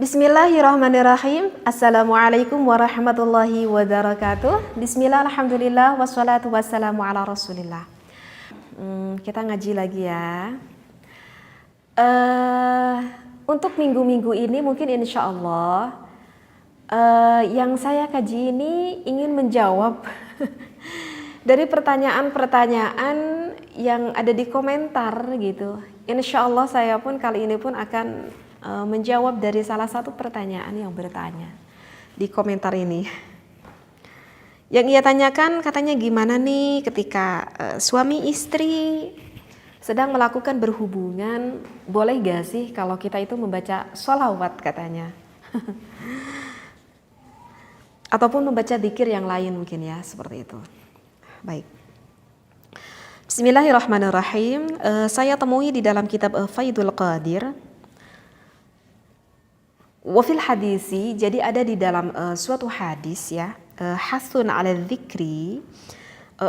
Bismillahirrahmanirrahim. Assalamualaikum warahmatullahi wabarakatuh. Bismillah, alhamdulillah, wassalatu wassalamu ala rasulillah. Kita ngaji lagi ya. Untuk minggu-minggu ini mungkin insya Allah yang saya kaji ini ingin menjawab dari pertanyaan-pertanyaan yang ada di komentar gitu. Insya Allah saya pun kali ini pun akan menjawab dari salah satu pertanyaan yang bertanya di komentar ini. Yang ia tanyakan katanya gimana nih ketika suami istri sedang melakukan berhubungan, boleh gak sih kalau kita itu membaca sholawat katanya. Ataupun membaca dzikir yang lain mungkin ya, seperti itu. Baik. Bismillahirrahmanirrahim. Saya temui di dalam kitab Faidul Qadir. Wafil hadisi, jadi ada di dalam suatu hadis ya, hasun ala dzikri,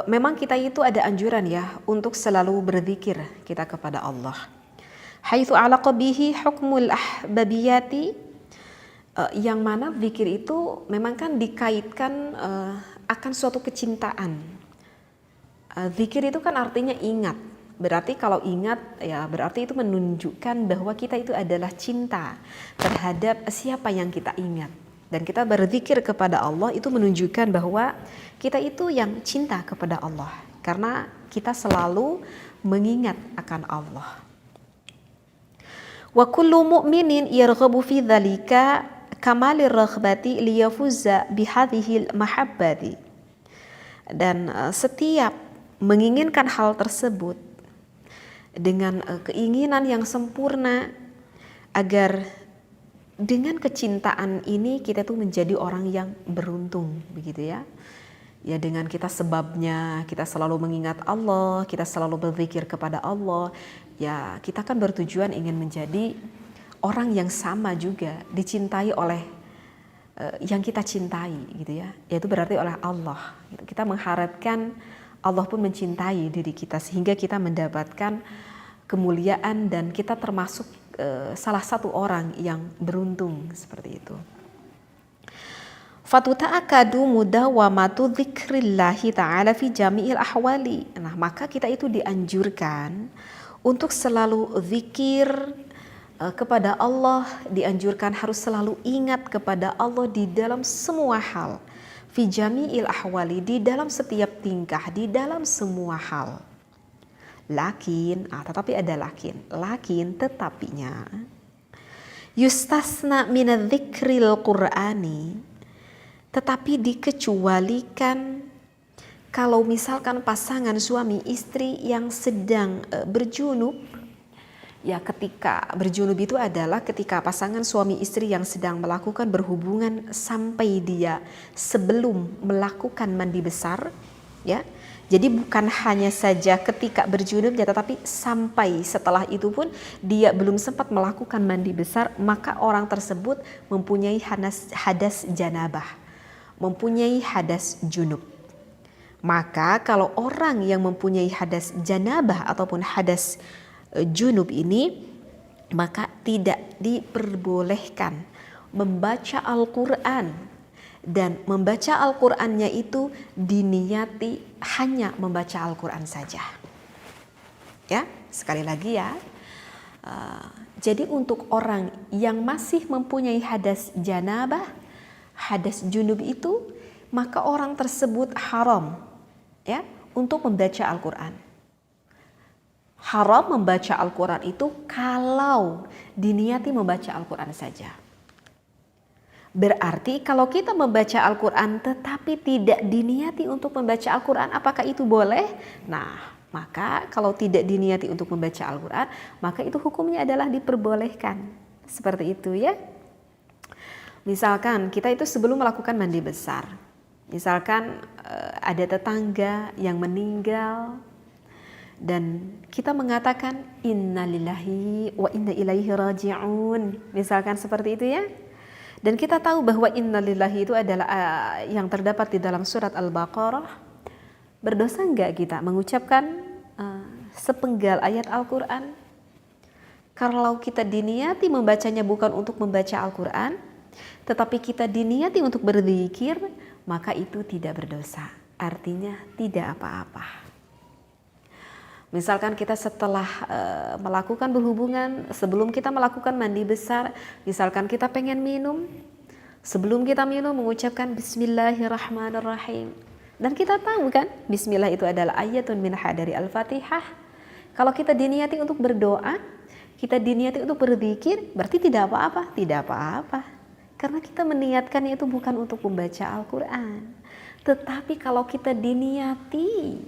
memang kita itu ada anjuran ya untuk selalu berzikir kita kepada Allah. Haitsu alaqa bihi hukmul ahbabiyati, yang mana zikir itu memang kan dikaitkan akan suatu kecintaan. Zikir itu kan artinya ingat. Berarti kalau ingat ya berarti itu menunjukkan bahwa kita itu adalah cinta terhadap siapa yang kita ingat. Dan kita berzikir kepada Allah itu menunjukkan bahwa kita itu yang cinta kepada Allah. Karena kita selalu mengingat akan Allah. Wa kullu mu'minin yarghabu fi dzalika kamalir raghbati liyafuzza bihadhil mahabbati. Dan setiap menginginkan hal tersebut dengan keinginan yang sempurna agar dengan kecintaan ini kita tuh menjadi orang yang beruntung begitu ya. Ya dengan kita sebabnya kita selalu mengingat Allah, kita selalu berzikir kepada Allah, ya kita kan bertujuan ingin menjadi orang yang sama juga dicintai oleh yang kita cintai gitu ya. Yaitu berarti oleh Allah. Kita mengharapkan Allah pun mencintai diri kita sehingga kita mendapatkan kemuliaan dan kita termasuk salah satu orang yang beruntung seperti itu. Fatuta'akadu mudawamatu dzikrillahi ta'ala fi jami'il ahwali. Nah, maka kita itu dianjurkan untuk selalu zikir kepada Allah, dianjurkan harus selalu ingat kepada Allah di dalam semua hal. Fi jami'il ahwali, di dalam setiap tingkah, di dalam semua hal. Tetapi ada lakin tetapinya yustasna minadz dzikril qur'ani, tetapi dikecualikan kalau misalkan pasangan suami istri yang sedang berjunub. Ya, ketika berjunub itu adalah ketika pasangan suami istri yang sedang melakukan berhubungan sampai dia sebelum melakukan mandi besar ya. Jadi bukan hanya saja ketika berjunubnya, tetapi sampai setelah itu pun dia belum sempat melakukan mandi besar, maka orang tersebut mempunyai hadas janabah, mempunyai hadas junub. Maka kalau orang yang mempunyai hadas janabah ataupun hadas junub ini, maka tidak diperbolehkan membaca Al-Quran. Dan membaca Al-Qurannya itu diniati hanya membaca Al-Quran saja. Ya, sekali lagi ya. Jadi untuk orang yang masih mempunyai hadas janabah, hadas junub itu, maka orang tersebut haram ya untuk membaca Al-Quran. Haram membaca Al-Quran itu kalau diniati membaca Al-Quran saja. Berarti kalau kita membaca Al-Quran tetapi tidak diniati untuk membaca Al-Quran, apakah itu boleh? Nah, maka kalau tidak diniati untuk membaca Al-Quran, maka itu hukumnya adalah diperbolehkan. Seperti itu ya. Misalkan kita itu sebelum melakukan mandi besar, misalkan ada tetangga yang meninggal dan kita mengatakan innalillahi wa inna ilaihi raji'un, misalkan seperti itu ya. Dan kita tahu bahwa innalillahi itu adalah yang terdapat di dalam surat Al-Baqarah. Berdosa enggak kita mengucapkan sepenggal ayat Al-Quran? Kalau kita diniati membacanya bukan untuk membaca Al-Quran, tetapi kita diniati untuk berzikir, maka itu tidak berdosa. Artinya tidak apa-apa. Misalkan kita setelah melakukan berhubungan, sebelum kita melakukan mandi besar, misalkan kita pengen minum, sebelum kita minum mengucapkan Bismillahirrahmanirrahim. Dan kita tahu kan, Bismillah itu adalah ayatun minha dari Al-Fatihah. Kalau kita diniati untuk berdoa, kita diniati untuk berzikir, berarti tidak apa-apa, tidak apa-apa. Karena kita meniatkannya itu bukan untuk membaca Al-Quran. Tetapi kalau kita diniati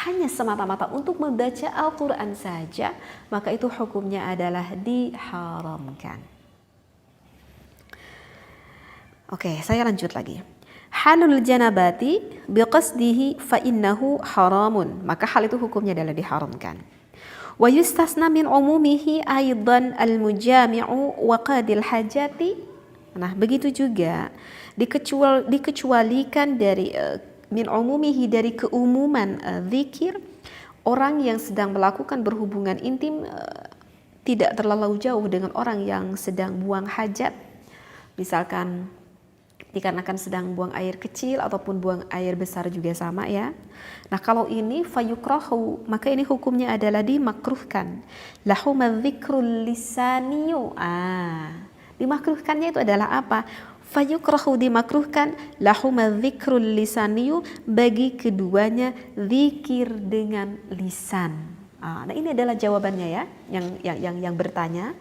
hanya semata-mata untuk membaca Al-Quran saja, maka itu hukumnya adalah diharamkan. Oke, saya lanjut lagi. Halul janabati biqasdihi fa innahu haramun. Maka hal itu hukumnya adalah diharamkan. Wa yustasna min umumihi aidan al-mujami'u wa qadil hajati. Nah, begitu juga dikecualikan dari min umumihi dari keumuman zikir orang yang sedang melakukan berhubungan intim tidak terlalu jauh dengan orang yang sedang buang hajat. Misalkan dikarenakan sedang buang air kecil ataupun buang air besar juga sama ya. Nah, kalau ini fayukrahu, maka ini hukumnya adalah dimakruhkan. Lahuma dzikrul lisaniyu. Dimakruhkannya itu adalah apa? Fayukrahu, dimakruhkan, lahuma dzikrul lisaniyu, bagi keduanya zikir dengan lisan. Nah, ini adalah jawabannya ya, yang bertanya.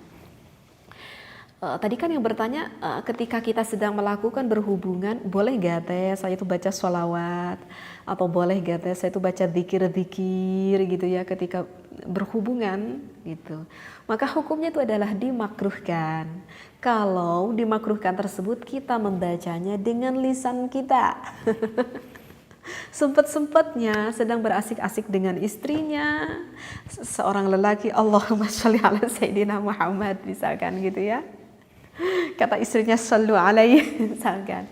Tadi kan yang bertanya ketika kita sedang melakukan berhubungan, boleh gak teh saya itu baca sholawat, atau boleh gak teh saya itu baca zikir-zikir gitu ya ketika berhubungan gitu. Maka hukumnya itu adalah dimakruhkan. Kalau dimakruhkan tersebut kita membacanya dengan lisan kita. Sempet-sempetnya sedang berasik-asik dengan istrinya, seorang lelaki, Allahumma sholli ala Sayyidina Muhammad misalkan gitu ya. Kata istrinya sallu alaihi misalkan.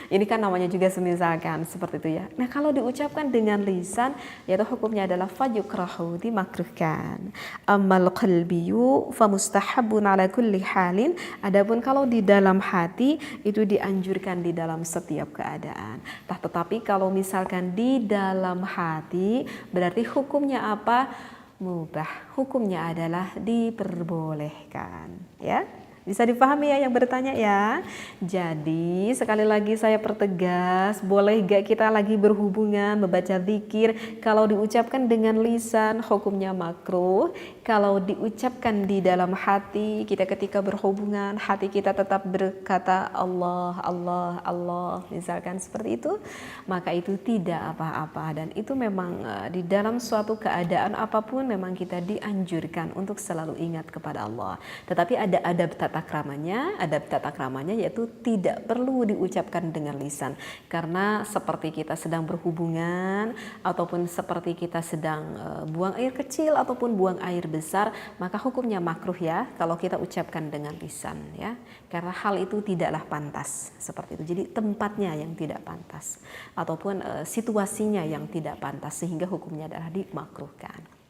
Ini kan namanya juga semisalkan seperti itu ya. Nah, kalau diucapkan dengan lisan, yaitu hukumnya adalah fayukrahu, dimakruhkan. Ammal qalbiyu famustahabun ala kulli halin. Adapun kalau di dalam hati itu dianjurkan di dalam setiap keadaan. Tetapi kalau misalkan di dalam hati berarti hukumnya apa? Mubah. Hukumnya adalah diperbolehkan, ya. Bisa dipahami ya yang bertanya ya. Jadi sekali lagi saya pertegas, boleh gak kita lagi berhubungan membaca zikir, kalau diucapkan dengan lisan hukumnya makruh. Kalau diucapkan di dalam hati, kita ketika berhubungan hati kita tetap berkata Allah, Allah, Allah, misalkan seperti itu, maka itu tidak apa-apa. Dan itu memang di dalam suatu keadaan apapun memang kita dianjurkan untuk selalu ingat kepada Allah. Tetapi ada adab tata kramanya yaitu tidak perlu diucapkan dengan lisan, karena seperti kita sedang berhubungan ataupun seperti kita sedang buang air kecil ataupun buang air besar, maka hukumnya makruh ya kalau kita ucapkan dengan lisan ya, karena hal itu tidaklah pantas seperti itu. Jadi tempatnya yang tidak pantas ataupun situasinya yang tidak pantas, sehingga hukumnya adalah dimakruhkan.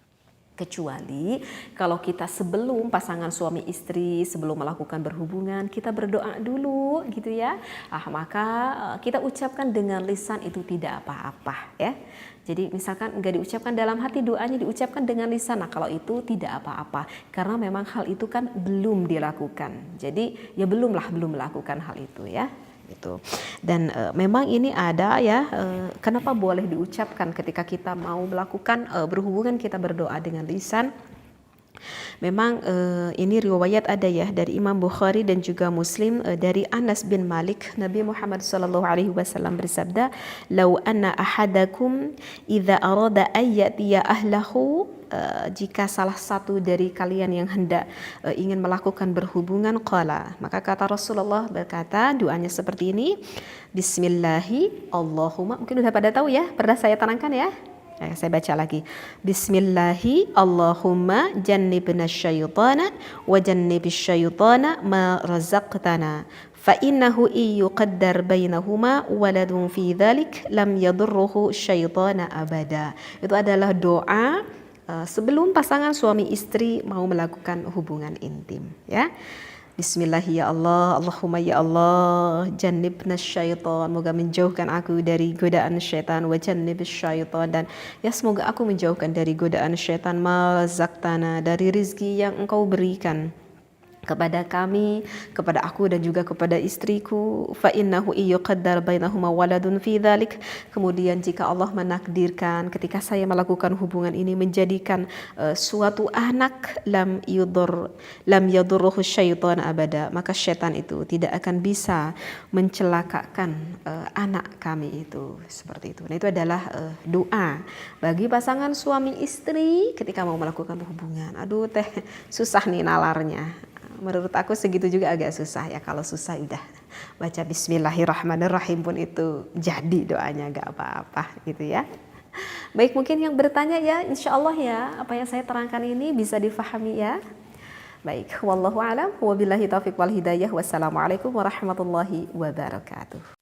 Kecuali kalau kita sebelum pasangan suami istri, sebelum melakukan berhubungan, kita berdoa dulu gitu ya, maka kita ucapkan dengan lisan itu tidak apa-apa ya. Jadi misalkan enggak diucapkan dalam hati, doanya diucapkan dengan lisan, nah kalau itu tidak apa-apa, karena memang hal itu kan belum dilakukan. Jadi ya belum melakukan hal itu ya. Gitu. Dan memang ini ada ya, kenapa boleh diucapkan ketika kita mau melakukan berhubungan, kita berdoa dengan lisan. Memang ini riwayat ada ya dari Imam Bukhari dan juga Muslim dari Anas bin Malik, Nabi Muhammad SAW bersabda, "Lau anna ahadakum idza arada ayyatiya ahlahu," jika salah satu dari kalian yang hendak ingin melakukan berhubungan, qala, maka kata Rasulullah berkata doanya seperti ini, Bismillahi Allahumma, mungkin udah pada tahu ya, pernah saya terangkan ya. Saya baca lagi. Bismillahi Allahumma jannibna syaitana wa jannibis syaitana ma razaqtana fa innahu yuqaddar bainahuma waladun fi dzalik lam yadurruhu syaitana abada. Itu adalah doa sebelum pasangan suami istri mau melakukan hubungan intim, ya. Bismillah ya Allah, Allahumma ya Allah, jannibna syaitan, moga menjauhkan aku dari godaan syaitan, wa jannibis syaitan, dan ya semoga aku menjauhkan dari godaan syaitan, ma zaktana, dari rizki yang engkau berikan kepada kami, kepada aku dan juga kepada istriku. Fa innahu yuqaddar bainahuma waladun fi dzalik. Kemudian jika Allah menakdirkan ketika saya melakukan hubungan ini menjadikan suatu anak, lam yadurruhu syaitan abada, maka syaitan itu tidak akan bisa mencelakakan anak kami itu. Seperti itu. Nah, itu adalah doa bagi pasangan suami istri ketika mau melakukan hubungan. Aduh teh, susah nih nalarnya. Menurut aku segitu juga agak susah ya. Kalau susah udah baca bismillahirrahmanirrahim pun itu jadi doanya, gak apa-apa gitu ya. Baik, mungkin yang bertanya ya, insya Allah ya apa yang saya terangkan ini bisa difahami ya. Baik, wallahu a'lam, wabillahi taufiq wal hidayah. Wassalamualaikum warahmatullahi wabarakatuh.